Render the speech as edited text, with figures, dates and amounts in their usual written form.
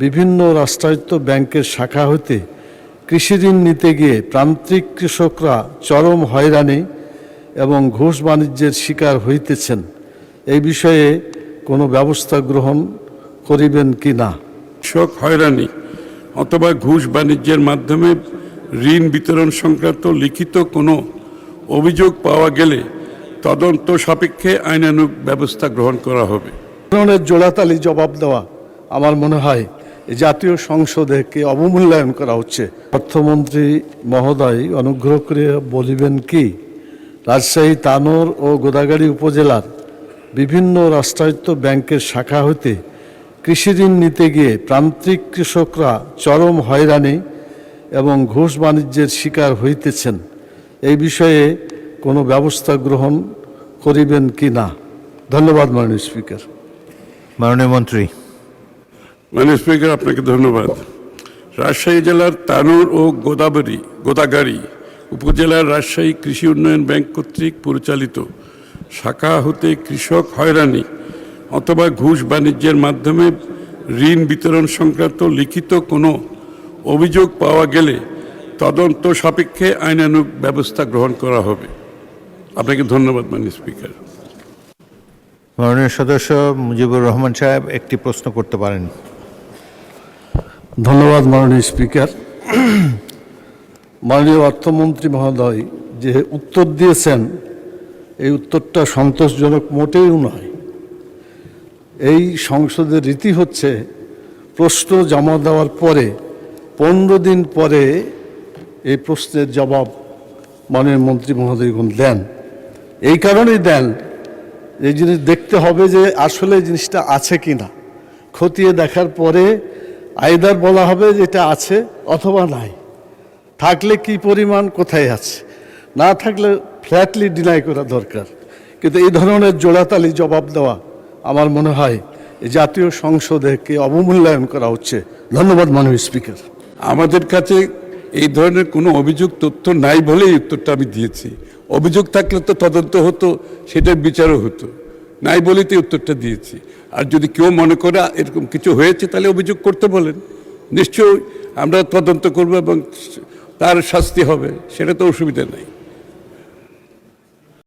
বিভিন্ন রাষ্ট্রায়ত্ত ব্যাংকের শাখা হতে কৃষি ঋণ নিতে গিয়ে প্রান্তিক কৃষকরা চরম হয়রানি এবং ঘুষ বাণিজ্যের শিকার হইতেছেন। এই বিষয়ে কোনো ব্যবস্থা গ্রহণ করিবেন কি না? কৃষক হয়রানি অথবা ঘুষ বাণিজ্যের মাধ্যমে ঋণ বিতরণ সংক্রান্ত লিখিত কোনো অভিযোগ পাওয়া গেলে তদন্ত সাপেক্ষে আইনানুগ ব্যবস্থা গ্রহণ করা হবে। ধরনের জোড়াতালি জবাব দেওয়া আমার মনে হয় জাতীয় সংসদকে অবমূল্যায়ন করা হচ্ছে। অর্থমন্ত্রী মহোদয় অনুগ্রহ করে বলিবেন কি রাজশাহী তানোর ও গোদাগাড়ী উপজেলার বিভিন্ন রাষ্ট্রায়ত্ত ব্যাংকের শাখা হতে কৃষি ঋণ নিতে গিয়ে প্রান্তিক কৃষকরা চরম হয়রানি এবং ঘুষ বাণিজ্যের শিকার হইতেছেন। এই বিষয়ে কোনো ব্যবস্থা গ্রহণ করিবেন কি না? ধন্যবাদ মাননীয় স্পিকার। মাননীয় মন্ত্রী। মাননীয় স্পিকার, আপনাকে ধন্যবাদ। রাজশাহী জেলার তানোর ও গোদাগাড়ী উপজেলার রাজশাহী কৃষি উন্নয়ন ব্যাংক কর্তৃক পরিচালিত শাখা হতে কৃষক হয়রানি অথবা ঘুষ বাণিজ্যের মাধ্যমে ঋণ বিতরণ সংক্রান্ত লিখিত কোনো অভিযোগ পাওয়া গেলে তদন্ত সাপেক্ষে আইনানুগ ব্যবস্থা গ্রহণ করা হবে। আপনাকে ধন্যবাদ মাননীয় স্পিকার। মাননীয় সদস্য মুজিবুর রহমান সাহেব একটি প্রশ্ন করতে পারেন। ধন্যবাদ মাননীয় স্পিকার। মাননীয় অর্থমন্ত্রী মহোদয় যে উত্তর দিয়েছেন এই উত্তরটা সন্তোষজনক মোটেও নয়। এই সংসদের রীতি হচ্ছে প্রশ্ন জমা দেওয়ার পরে 15 দিন পরে এই প্রশ্নের জবাব মাননীয় মন্ত্রী মহোদয়গণ দেন। এই কারণেই দেন এই জিনিস দেখতে হবে যে আসলে জিনিসটা আছে কি না। খতিয়ে দেখার পরে আইদার বলা হবে যে এটা আছে অথবা নাই। থাকলে কি পরিমাণ কোথায় আছে, না থাকলে ফ্ল্যাটলি ডিনাই করা দরকার। কিন্তু এই ধরনের জোড়াতালি জবাব দেওয়া আমার মনে হয় জাতীয় সংসদকে অবমূল্যায়ন করা হচ্ছে। ধন্যবাদ মাননীয় স্পিকার। আমাদের কাছে এই ধরনের কোনো অভিযোগ তথ্য নাই বলেই উত্তরটা আমি দিয়েছি। অভিযোগ থাকলে তো তদন্ত হতো, সেটার বিচারও হতো। নাই বলেই তো উত্তরটা দিয়েছি। আর যদি কেউ মনে করে এরকম কিছু হয়েছে তাহলে অভিযোগ করতে বলেন, নিশ্চয়ই আমরা তদন্ত করব এবং তার শাস্তি হবে, সেটা তো অসুবিধা নাই।